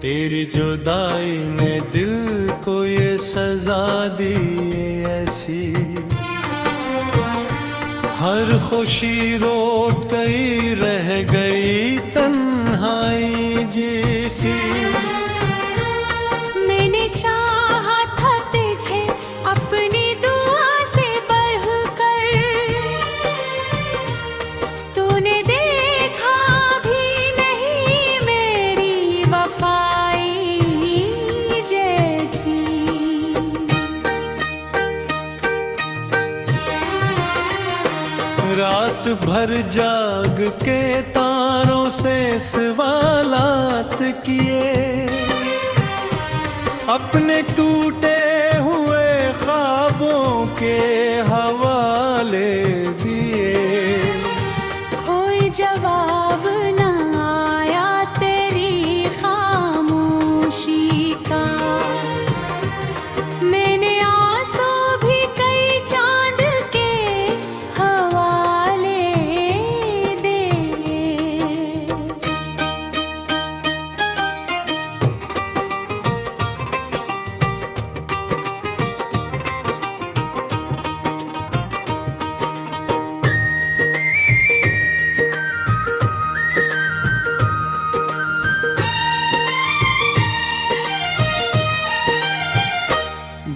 तेरी जुदाई ने दिल को ये सजा दी ऐसी, हर खुशी रोट गई, रह गई तन्हाई जैसी। मैंने चाहा था तुझे अपनी दुआ से बढ़कर, तूने देखा भी नहीं मेरी वफाई जैसी। रात भर जाग के तारों से सवालात किए, अपने टूटे हुए ख्वाबों के हवाले दिए। कोई जवाब न आया तेरी खामोशी का, मैंने आंसू भी कई चांद के हवाले दे।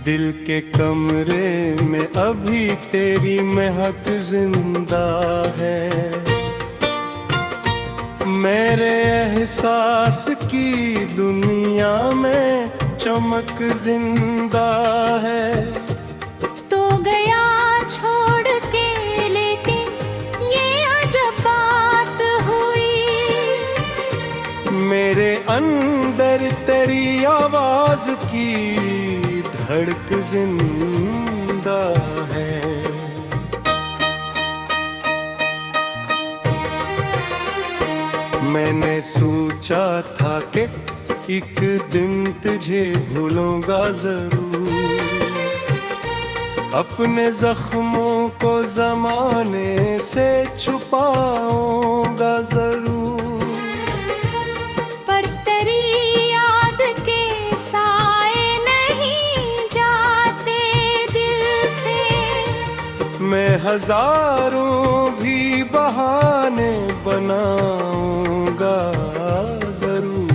दिल के कमरे में अभी तेरी महक जिंदा है, मेरे एहसास की दुनिया में चमक जिंदा है। तो गया छोड़ के लेकिन ये अजब बात हुई, मेरे अंदर तेरी आवाज की धड़क जिंदा है। मैंने सोचा था कि एक दिन तुझे भूलूंगा जरूर, अपने जख्मों को जमाने से छुपाऊंगा जरूर। मैं हजारों भी बहाने बनाऊंगा जरूर।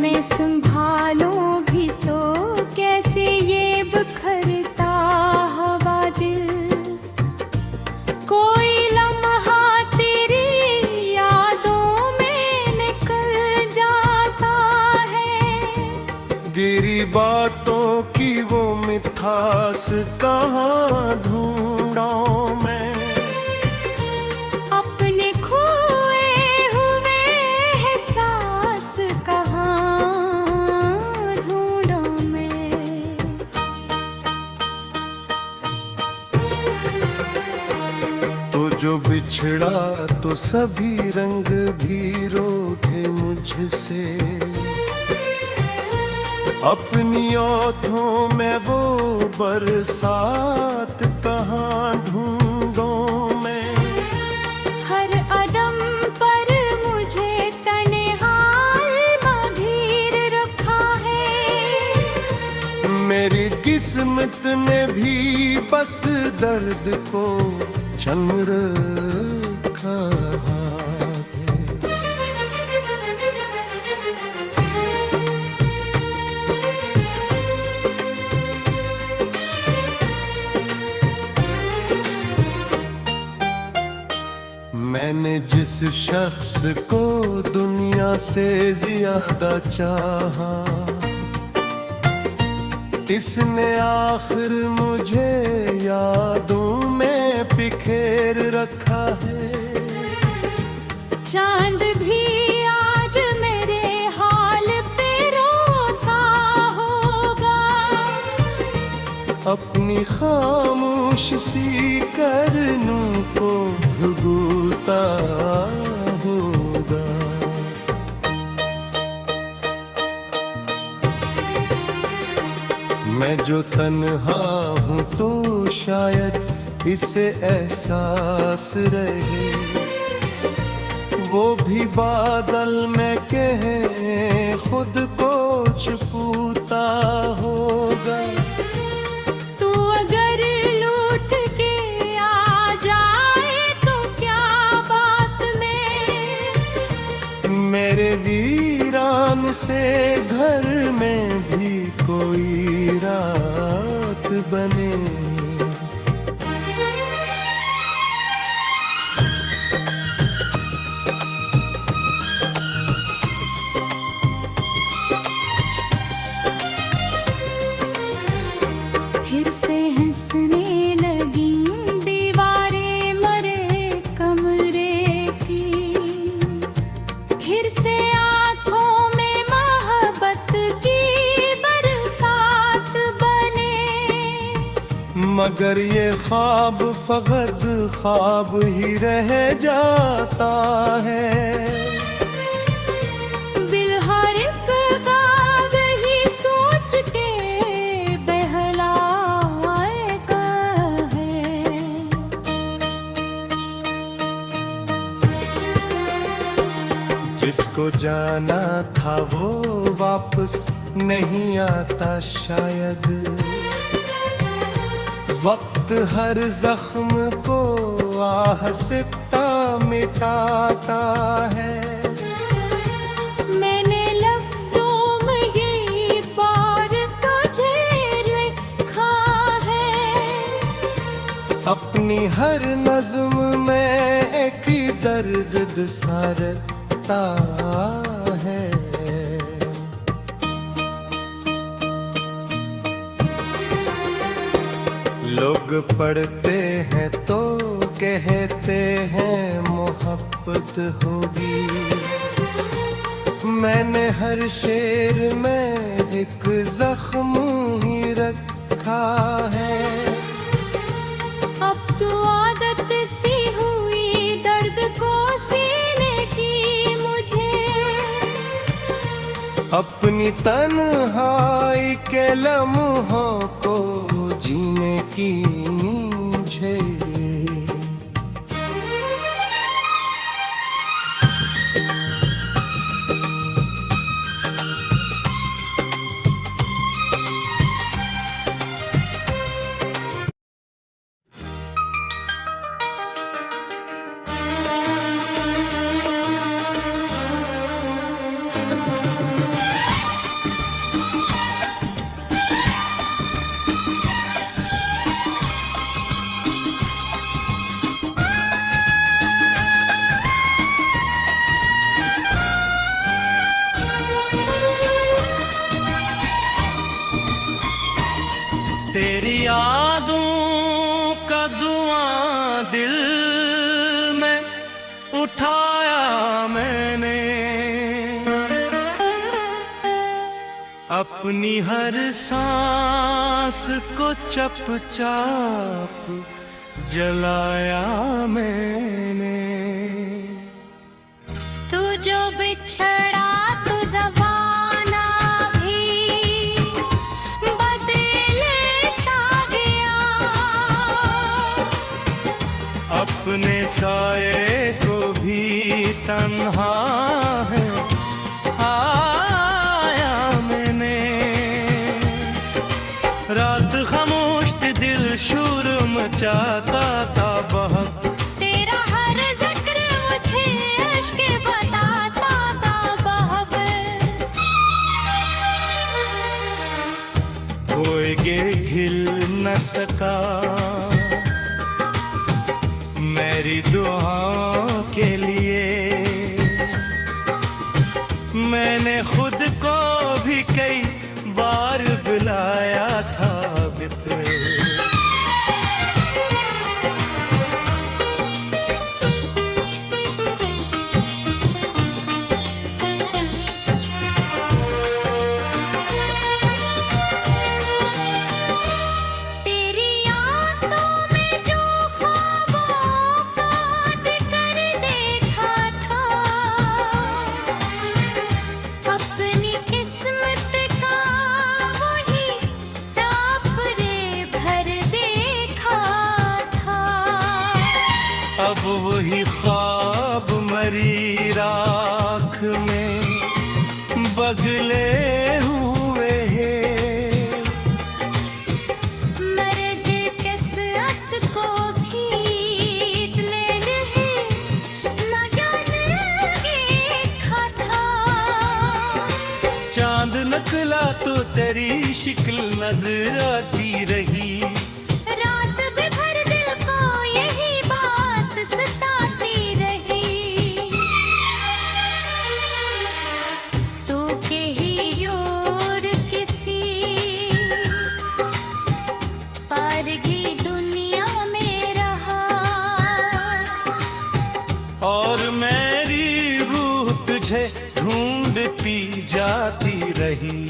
मैं संभालूं भी तो कैसे ये बिखरता हवा दिल, कोई लम्हा तेरी यादों में निकल जाता है। गिरी बातों की वो मिठास कहाँ ढूंढूं मैं, अपने खोए हुए एहसास कहाँ ढूंढूं मैं। तो जो बिछड़ा तो सभी रंग भी रूठे मुझसे, अपनी ओठों में वो बरसात कहाँ ढूंढूं मैं। हर अदम पर मुझे तन्हाई मघीर रखा है, मेरी किस्मत ने भी बस दर्द को चन रखा है। मैंने जिस शख्स को दुनिया से ज्यादा चाहा, इसने आखिर मुझे यादों में बिखेर रखा है। चांद भी आज मेरे हाल पे रोता होगा, अपनी खामोश सी करनों को भुगता होगा। जो तन्हा हूँ तो शायद इसे एहसास रहे, वो भी बादल में कहे खुद को छुपूता होगा। तू अगर लौट के आ जाए तो क्या बात में, मेरे वीरान से घर में भी कोई रात बने। फिर से हंसने लगी दीवारें मरे कमरे की, फिर से आंखों में मोहब्बत की बरसात बने। मगर ये ख्वाब फकत ख्वाब ही रह जाता है। बिलहरिक का वही सोच के बहलाए कहे। जिसको जाना था वो वापस नहीं आता शायद, वक्त हर जख्म को आह से मिटाता है। मैंने लफ्जों में ये बार तुझे लिखा है, अपनी हर नज्म में एक दर्द सा रहता है। लोग पढ़ते हैं तो कहते हैं मोहब्बत होगी, मैंने हर शेर में एक जख्म ही रखा है। अब तो आदत सी हुई दर्द को सीने की मुझे, अपनी तन्हाई के लम्हों को जीने की मुझे। तेरी यादों का धुआं दिल में उठाया मैंने, अपनी हर सांस को चुपचाप जलाया मैंने। तू जो बिछड़ा तो ज़माना भी बदले सा गया, अपने साए को भी तन्हा है आया मैंने। रात खामोश थी दिल शोर मचाता था बहुत, तेरा हर जिक्र मुझे इश्क बताता था बहब। कोई गे हिल न सका मेरी दुआओं के लिए, मैंने खुद को भी कई बार बुलाया था बिखरे। तेरी याद अब वही ख्वाब मरी राख में बगले हुए हैं। मर्द किस्मत को भी ले रहे, न जाने देखा था। चांद निकला तो तेरी शिक्ल नजर आती रही। रात भी भर दिल को यही बात सताती रही। तू कहीं और किसी पार की दुनिया में रहा, और मेरी रूह तुझे ढूंढती जाती रही।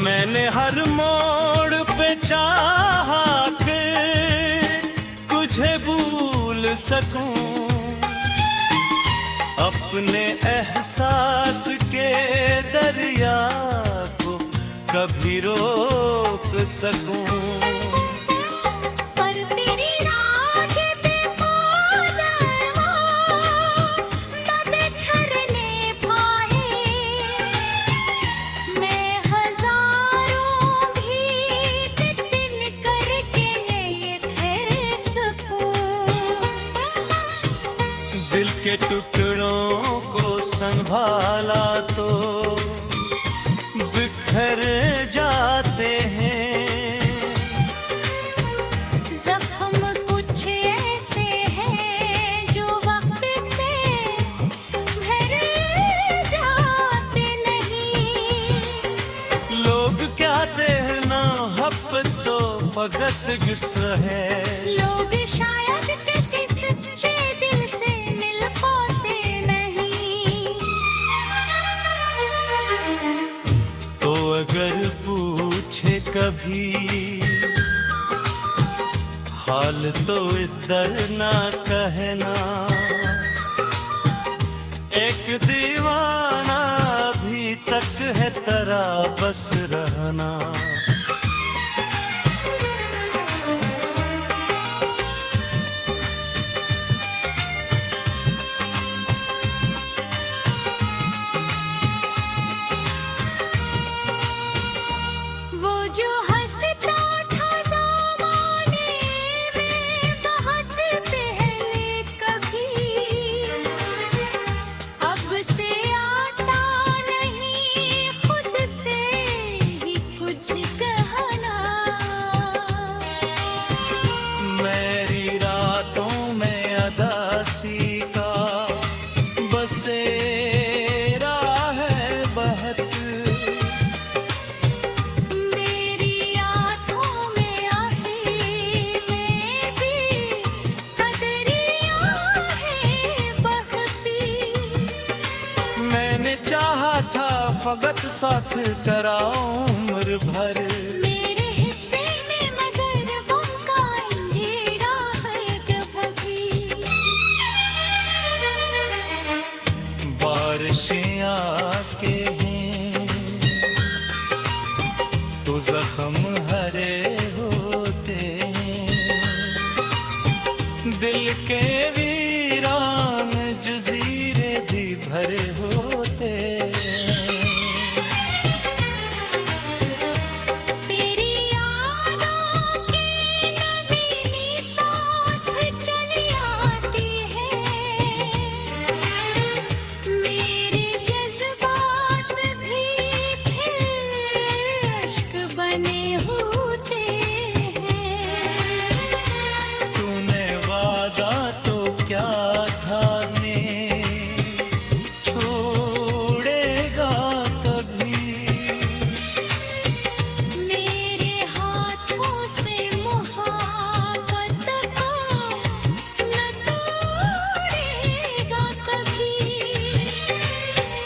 मैंने हर मोड़ पे चाहा कि तुझे भूल सकूं, अपने एहसास के दरिया को कभी रोक सकूं। पर तेरी राह पे बादल न बिखरने पाए। मैं हजारों भी दिन करके ये फिर सकूं। दिल के टुकड़ों को संभाला तो बिखर जाते हैं। जख्म कुछ ऐसे हैं जो वक्त से भर जाते नहीं। लोग कहते हैं ना हब तो फकत गुस्सा है। लोग शायद किसी सच्चे दिल से मिल पाते नहीं। तो अगर पूछे कभी हाल तो इधर ना कहना। एक दीवाना अभी तक है तेरा बस रहना। वो जो हंसता था ज़माने में बहुत पहले कभी, अब से आता नहीं खुद से ही कुछ कहना। मेरी रातों में अदासी का बसेरा है बहत। मेरी आँखों में आहे में भी कदरियाँ है बहती। मैंने चाहा था फकत साथ तेरा उम्र भर। मेरे हिस्से में मगर गम का अंधेरा है कभी। बारिशें आके हैं तो जख्म हरे होते हैं। दिल के वीरान जजीरे भी भरे होते हैं। तेरी यादों की नगीनी साथ चली आती है। मेरे जज्बात भी फिर अश्क बने होते हैं। तूने वादा तो क्या था ने छोड़ेगा कभी। मेरे हाथों से मोहब्बत को न तोड़ेगा कभी।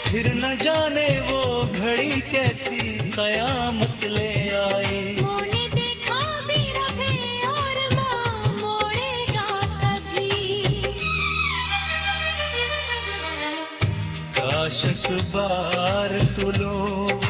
फिर न जाने वो घड़ी कैसी कयामत ले आई। मोने देखा भी रहे और मोड़ेगा कभी। दशक बार तुलो